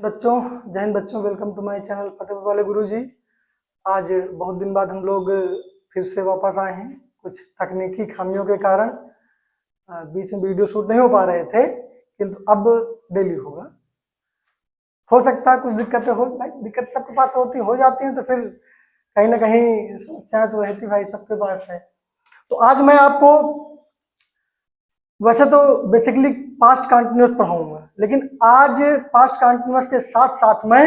बच्चों, जय हिंद बच्चों। Welcome to my channel Fatehpur वाले गुरुजी। आज बहुत दिन बाद हम लोग फिर से वापस आए हैं। कुछ तकनीकी खामियों के कारण बीच में वीडियो शूट नहीं हो पा रहे थे, किंतु अब डेली होगा। हो सकता है कुछ दिक्कतें हो, भाई दिक्कत सबके पास हो जाती हैं, तो फिर कहीं ना कहीं समस्याएं तो रहती भाई सबके पास है। तो आज मैं आपको वैसे तो बेसिकली पास्ट कंटिन्यूअस पढ़ाऊंगा, लेकिन आज पास्ट कंटिन्यूअस के साथ साथ मैं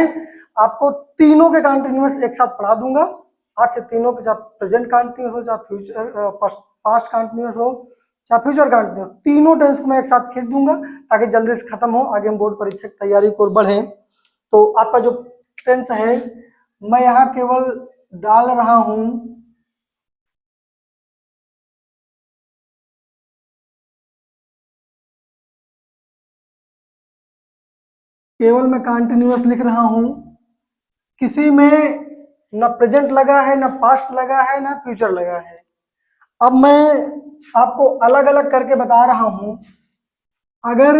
आपको तीनों के कंटिन्यूअस एक साथ पढ़ा दूंगा। आज से तीनों के, चाहे प्रेजेंट कंटिन्यूअस हो, चाहे फ्यूचर पास्ट कंटिन्यूअस हो, चाहे फ्यूचर कंटिन्यूअस, तीनों टेंस को मैं एक साथ खींच दूंगा ताकि जल्दी से खत्म हो, आगे हम बोर्ड परीक्षा की तैयारी को बढ़े। तो आपका जो टेंस है मैं यहाँ केवल डाल रहा हूं केवल मैं कंटिन्यूअस लिख रहा हूं, किसी में ना प्रेजेंट लगा है, ना पास्ट लगा है, ना फ्यूचर लगा है। अब मैं आपको अलग अलग करके बता रहा हूं। अगर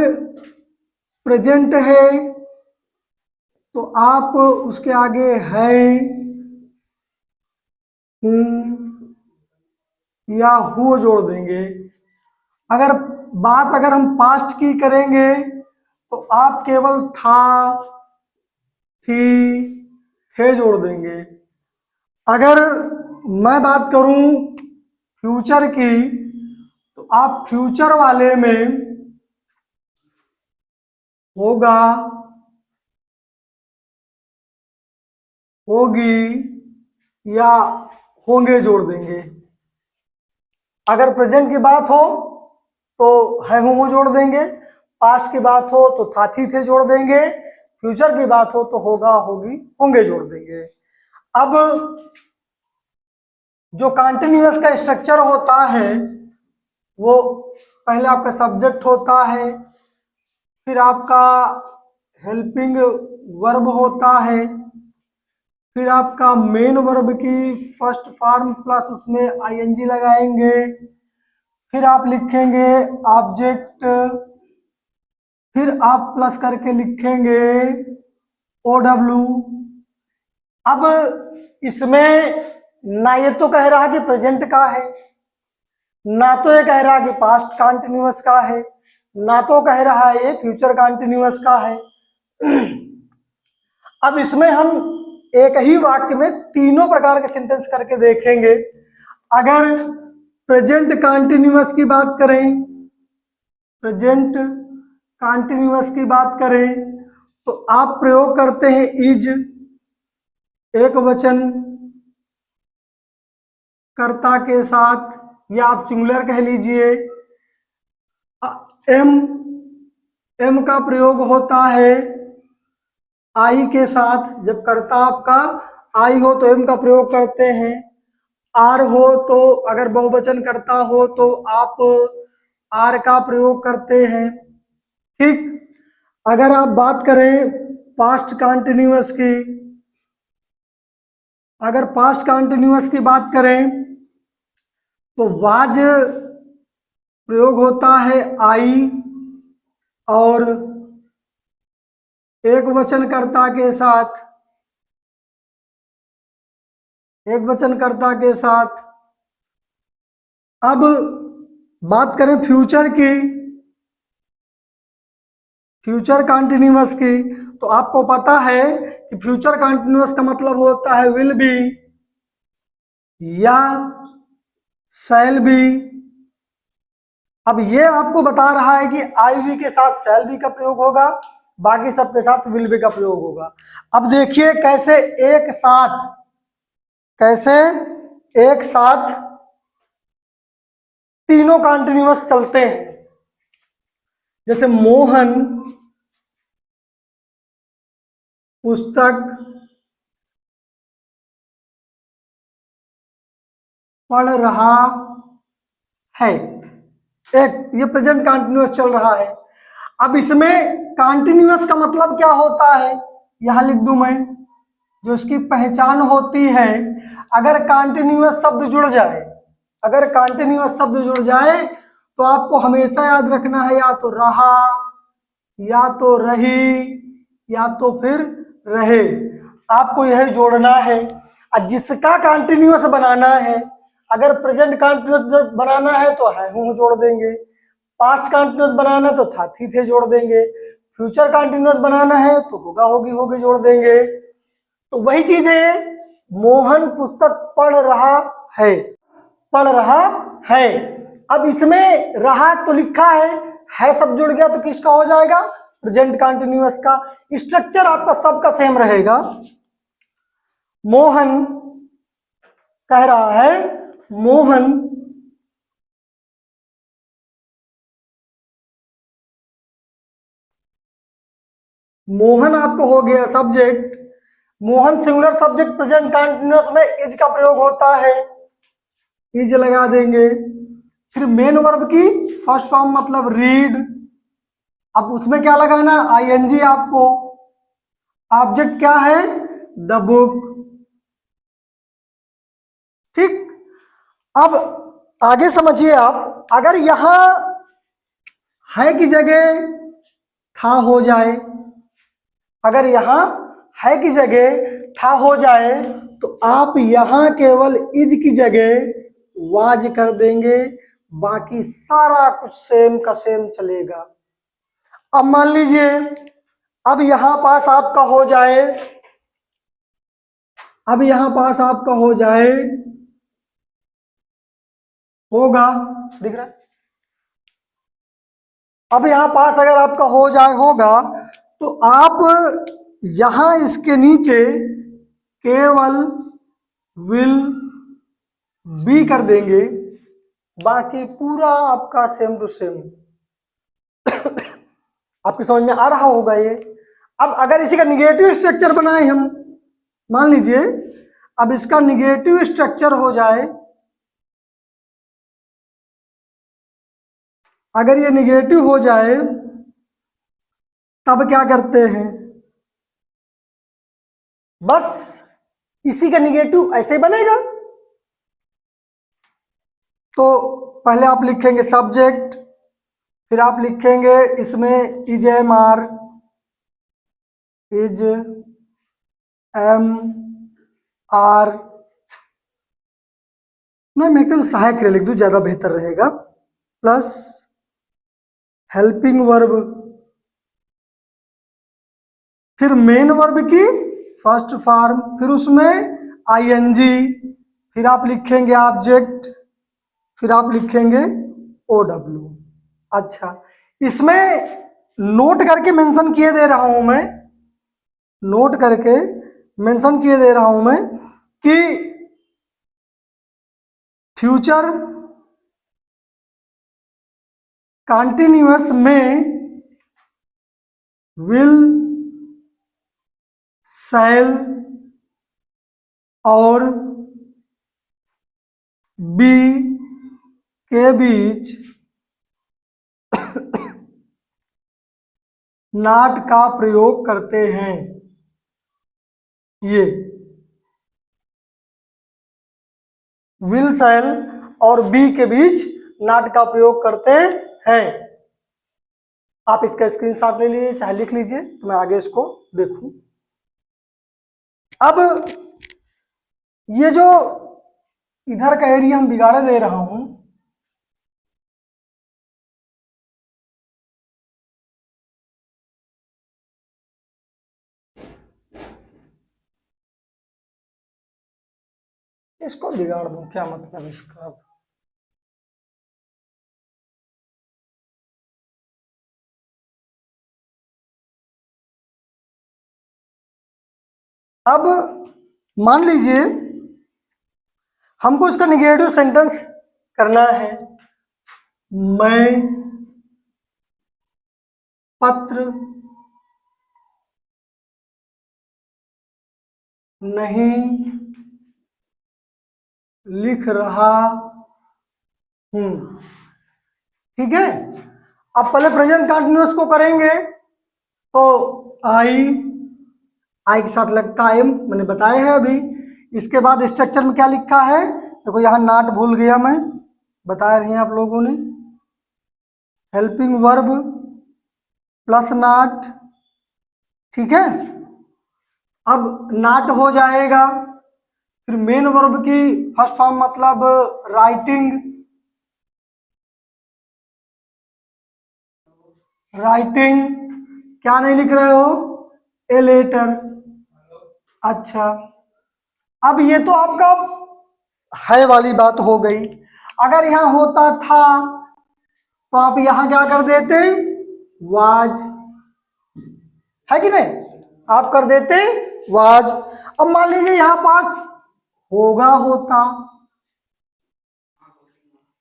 प्रेजेंट है तो आप उसके आगे है, या हु जोड़ देंगे। अगर हम पास्ट की करेंगे तो आप केवल था, थी, थे जोड़ देंगे। अगर मैं बात करूं फ्यूचर की तो आप फ्यूचर वाले में होगा, होगी या होंगे जोड़ देंगे। अगर प्रेजेंट की बात हो तो है हूं जोड़ देंगे, पास्ट की बात हो तो था थी थे जोड़ देंगे, फ्यूचर की बात हो तो होगा होगी होंगे जोड़ देंगे। अब जो कंटिन्यूअस का स्ट्रक्चर होता है वो पहले आपका सब्जेक्ट होता है, फिर आपका हेल्पिंग वर्ब होता है, फिर आपका मेन वर्ब की फर्स्ट फॉर्म प्लस उसमें आईएनजी लगाएंगे, फिर आप लिखेंगे ऑब्जेक्ट, फिर आप प्लस करके लिखेंगे OW। अब इसमें ना ये तो कह रहा कि प्रेजेंट का है, ना तो ये कह रहा कि पास्ट कंटिन्यूअस का है, ना तो कह रहा है ये फ्यूचर कंटिन्यूअस का है। अब इसमें हम एक ही वाक्य में तीनों प्रकार के सेंटेंस करके देखेंगे। अगर प्रेजेंट कंटिन्यूअस की बात करें, प्रेजेंट कंटिन्यूअस की बात करें तो आप प्रयोग करते हैं इज, एक वचन कर्ता के साथ, या आप सिंगुलर कह लीजिए। एम का प्रयोग होता है आई के साथ, जब कर्ता आपका आई हो तो एम का प्रयोग करते हैं। आर हो तो, अगर बहुवचन कर्ता हो तो आप आर का प्रयोग करते हैं। ठीक। अगर आप बात करें पास्ट कंटिन्यूअस की, अगर पास्ट कंटिन्यूअस की बात करें तो वाज प्रयोग होता है आई, और एक वचनकर्ता के साथ, एक वचनकर्ता के साथ। अब बात करें फ्यूचर की, फ्यूचर कंटिन्यूअस की, तो आपको पता है कि फ्यूचर कंटिन्यूअस का मतलब होता है विल बी या शैल बी। अब ये आपको बता रहा है कि आई बी के साथ शैल बी का प्रयोग होगा, बाकी सबके साथ विल बी का प्रयोग होगा। अब देखिए कैसे एक साथ, कैसे एक साथ तीनों कंटिन्यूअस चलते हैं। जैसे मोहन पुस्तक पढ़ रहा है, एक ये प्रेजेंट कंटिन्यूअस चल रहा है। अब इसमें कंटिन्यूअस का मतलब क्या होता है यहां लिख दूं मैं, जो इसकी पहचान होती है। अगर कंटिन्यूअस शब्द जुड़ जाए, अगर कंटिन्यूअस शब्द जुड़ जाए तो आपको हमेशा याद रखना है या तो रहा, या तो रही, या तो फिर रहे। आपको यह जोड़ना है। और जिसका कंटिन्यूअस बनाना है, अगर प्रेजेंट कंटिन्यूअस बनाना है तो है हूं जोड़ देंगे, पास्ट कंटिन्यूअस बनाना है तो था थी थे जोड़ देंगे, फ्यूचर कंटिन्यूअस बनाना है तो होगा होगी होगी जोड़ देंगे। तो वही चीज है, मोहन पुस्तक पढ़ रहा है, पढ़ रहा है। अब इसमें रहा तो लिखा है सब जुड़ गया तो किसका हो जाएगा, प्रेजेंट कंटिन्यूअस का। स्ट्रक्चर आपका सबका सेम रहेगा। मोहन कह रहा है, मोहन मोहन आपको हो गया subject. Mohan singular subject present continuous में इज का प्रयोग होता है, इज लगा देंगे। फिर मेन वर्ब की फर्स्ट फॉर्म मतलब रीड, अब उसमें क्या लगाना, आईएनजी। आपको ऑब्जेक्ट क्या है, द बुक। ठीक, अब आगे समझिए आप, अगर यहां है की जगह था हो जाए, अगर यहां है की जगह था हो जाए तो आप यहां केवल इज की जगह वाज कर देंगे, बाकी सारा कुछ सेम का सेम चलेगा। अब मान लीजिए, अब यहां पास आपका हो जाए, अब यहां पास आपका हो जाए, होगा, दिख रहा है। अब यहां पास अगर आपका हो जाए होगा, तो आप यहां इसके नीचे केवल विल बी कर देंगे, बाकी पूरा आपका सेम टू सेम। आपकी समझ में आ रहा होगा ये। अब अगर इसी का निगेटिव स्ट्रक्चर बनाए हम, मान लीजिए अब इसका निगेटिव स्ट्रक्चर हो जाए, अगर ये निगेटिव हो जाए तब क्या करते हैं, बस इसी का निगेटिव ऐसे बनेगा। तो पहले आप लिखेंगे सब्जेक्ट, फिर आप लिखेंगे इसमें is am are, is am are, मैं केवल सहायक क्रिया लिख दूं, ज्यादा बेहतर रहेगा, प्लस हेल्पिंग वर्ब, फिर मेन वर्ब की फर्स्ट फॉर्म, फिर उसमें आईएनजी, फिर आप लिखेंगे ऑब्जेक्ट, फिर आप लिखेंगे OW। अच्छा, इसमें नोट करके मेंशन किए दे रहा हूं मैं, नोट करके मेंशन किए दे रहा हूं मैं कि फ्यूचर कंटिन्यूअस में विल, शैल और बी के बीच नॉट का प्रयोग करते हैं। ये विल, शैल और बी के बीच नॉट का प्रयोग करते हैं। आप इसका स्क्रीनशॉट ले लीजिए, चाहे लिख लीजिए, तो मैं आगे इसको देखूं। अब ये जो इधर का एरिया हम बिगाड़े दे रहा हूं, इसको बिगाड़ दूं, क्या मतलब इसका। अब मान लीजिए हमको इसका निगेटिव सेंटेंस करना है, मैं पत्र नहीं लिख रहा हूं। ठीक है, अब पहले प्रेजेंट कंटिन्यूअस को करेंगे, तो आई के साथ लगता है एम, मैंने बताया है अभी। इसके बाद स्ट्रक्चर में क्या लिखा है, देखो यहां नॉट भूल गया मैं, बताया नहीं आप लोगों ने। हेल्पिंग वर्ब प्लस नॉट, ठीक है। अब नॉट हो जाएगा, फिर मेन वर्ब की फर्स्ट फॉर्म मतलब राइटिंग, राइटिंग क्या नहीं लिख रहे हो, ए लेटर। अच्छा, अब ये तो आपका है वाली बात हो गई। अगर यहां होता था तो आप यहां क्या कर देते, वाज, है कि नहीं, आप कर देते वाज। अब मान लीजिए यहां पास होगा होता,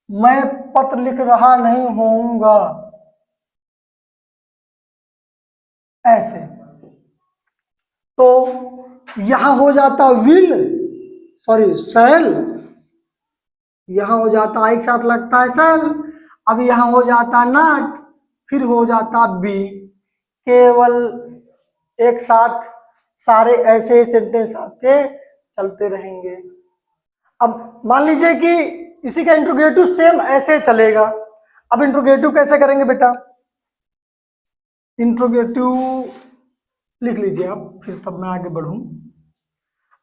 मैं पत्र लिख रहा नहीं होऊंगा, ऐसे, तो यहां हो जाता विल, सॉरी शैल, यहां हो जाता एक साथ लगता है शैल, अब यहां हो जाता नॉट, फिर हो जाता बी, केवल एक साथ सारे ऐसे सेंटेंस आपके चलते रहेंगे। अब मान लीजिए कि इसी का इंट्रोगेटिव सेम ऐसे चलेगा। अब इंट्रोगेटिव कैसे करेंगे बेटा, इंट्रोगेटिव लिख लीजिए आप, फिर तब मैं आगे बढ़ूं।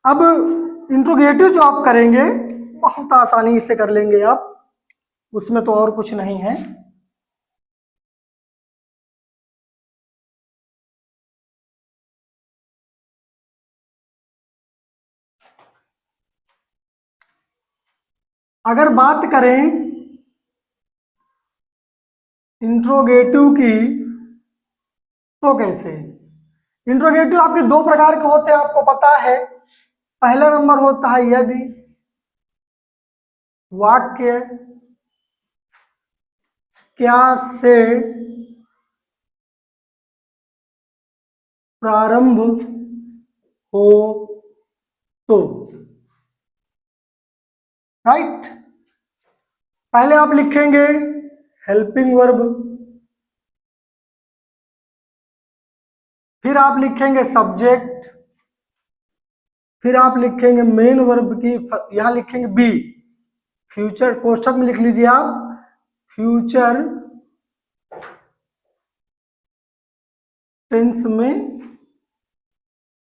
अब इंट्रोगेटिव जो आप करेंगे बहुत आसानी से कर लेंगे आप, उसमें तो और कुछ नहीं है। अगर बात करें इंट्रोगेटिव की तो कैसे, इंट्रोगेटिव आपके दो प्रकार के होते हैं, आपको पता है। पहला नंबर होता है यदि वाक्य क्या से प्रारंभ हो तो, राइट। पहले आप लिखेंगे हेल्पिंग वर्ब, फिर आप लिखेंगे सब्जेक्ट, फिर आप लिखेंगे मेन वर्ब की, यहां लिखेंगे बी, फ्यूचर कोष्ठक में लिख लीजिए आप, फ्यूचर टेंस में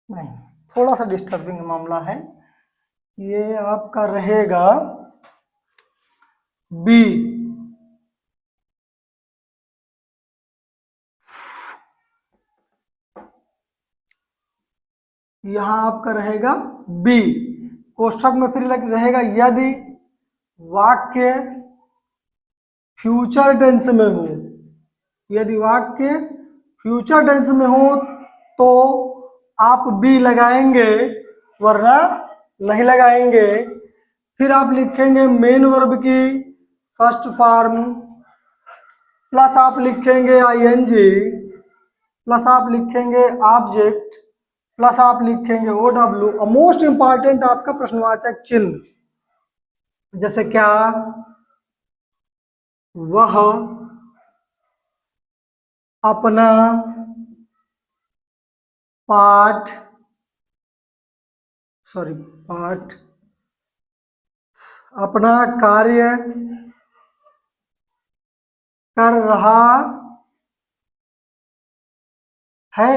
नहीं, थोड़ा सा डिस्टर्बिंग मामला है, ये आपका रहेगा बी, यहां आपका रहेगा बी, कोष्ठक में फिर रहेगा यदि वाक्य फ्यूचर टेंस में हो, यदि वाक्य फ्यूचर टेंस में हो तो आप बी लगाएंगे, वरना नहीं लगाएंगे। फिर आप लिखेंगे मेन वर्ब की फर्स्ट फॉर्म, प्लस आप लिखेंगे आईएनजी, प्लस आप लिखेंगे ऑब्जेक्ट, प्लस आप लिखेंगे ओ डब्ल्यू, और मोस्ट इंपॉर्टेंट आपका प्रश्नवाचक चिन्ह, जैसे क्या, वह, अपना, पाठ, सॉरी पाठ, अपना कार्य कर रहा है।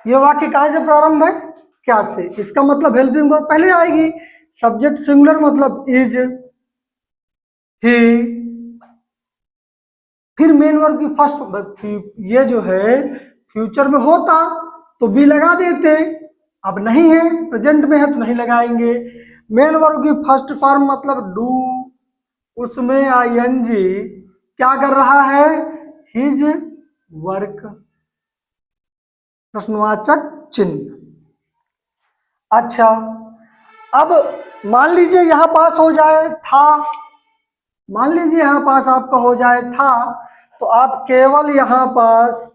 यह वाक्य कहाँ से प्रारंभ है, क्या से, इसका मतलब हेल्पिंग वर्ब पहले आएगी, सब्जेक्ट सिंगुलर मतलब इज, ही, फिर मेन वर्ब की फर्स्ट, ये जो है फ्यूचर में होता तो बी लगा देते, अब नहीं है प्रेजेंट में है तो नहीं लगाएंगे। मेन वर्ब की फर्स्ट फॉर्म मतलब डू, उसमें आईएनजी क्या कर रहा है, हिज वर्क, प्रश्नवाचक चिन्ह। अच्छा, अब मान लीजिए यहां पास हो जाए था, मान लीजिए यहां पास आपका हो जाए था, तो आप केवल यहां पास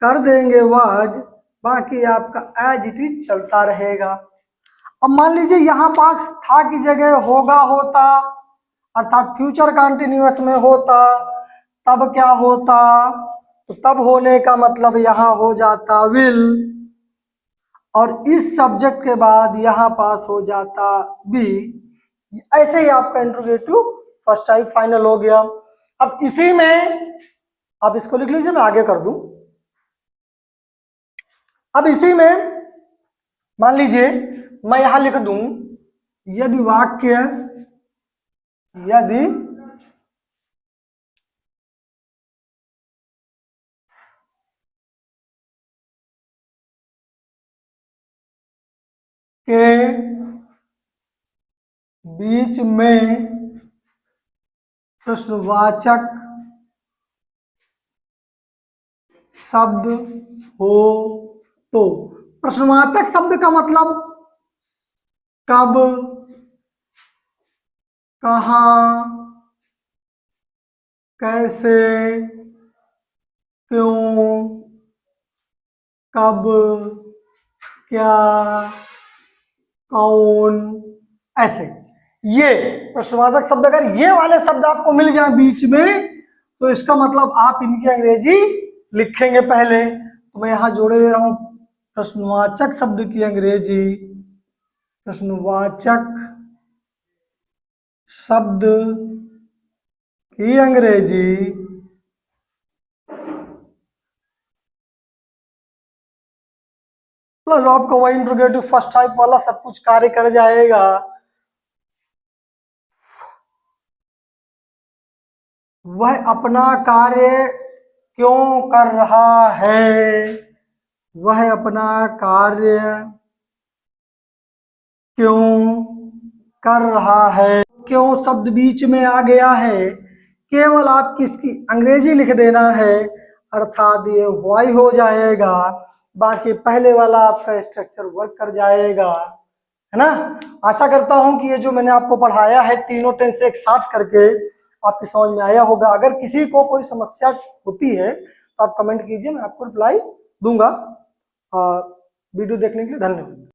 कर देंगे वाज, बाकी आपका एज इट इज चलता रहेगा। अब मान लीजिए यहां पास था की जगह होगा होता, अर्थात फ्यूचर कंटिन्यूअस में होता, तब क्या होता, तो तब होने का मतलब यहां हो जाता विल, और इस सब्जेक्ट के बाद यहां पास हो जाता बी। ऐसे ही आपका इंट्रोगेटिव फर्स्ट टाइप फाइनल हो गया। अब इसी में आप इसको लिख लीजिए, मैं आगे कर दूं। अब इसी में मान लीजिए मैं यहां लिख दूं, यदि वाक्य, यदि के बीच में प्रश्नवाचक शब्द हो तो। प्रश्नवाचक शब्द का मतलब कब, कहाँ, कैसे, क्यों, कब, क्या, कौन, ऐसे। ये प्रश्नवाचक शब्द अगर ये वाले शब्द आपको मिल जाए बीच में, तो इसका मतलब आप इनकी अंग्रेजी लिखेंगे पहले। तो मैं यहां जोड़े दे रहा हूं प्रश्नवाचक शब्द की अंग्रेजी, प्रश्नवाचक शब्द की अंग्रेजी प्लस आपका वही इंट्रोगेटिव फर्स्ट टाइप वाला सब कुछ कार्य कर जाएगा। वह अपना कार्य क्यों कर रहा है, वह अपना कार्य क्यों कर रहा है। क्यों शब्द बीच में आ गया है, केवल आपकी इसकी अंग्रेजी लिख देना है, अर्थात ये वाई हो जाएगा। बाकी पहले वाला आपका स्ट्रक्चर वर्क कर जाएगा, है ना। आशा करता हूं कि ये जो मैंने आपको पढ़ाया है तीनों टेंस एक साथ करके आपकी समझ में आया होगा। अगर किसी को कोई समस्या होती है तो आप कमेंट कीजिए, मैं आपको रिप्लाई दूंगा। वीडियो देखने के लिए धन्यवाद।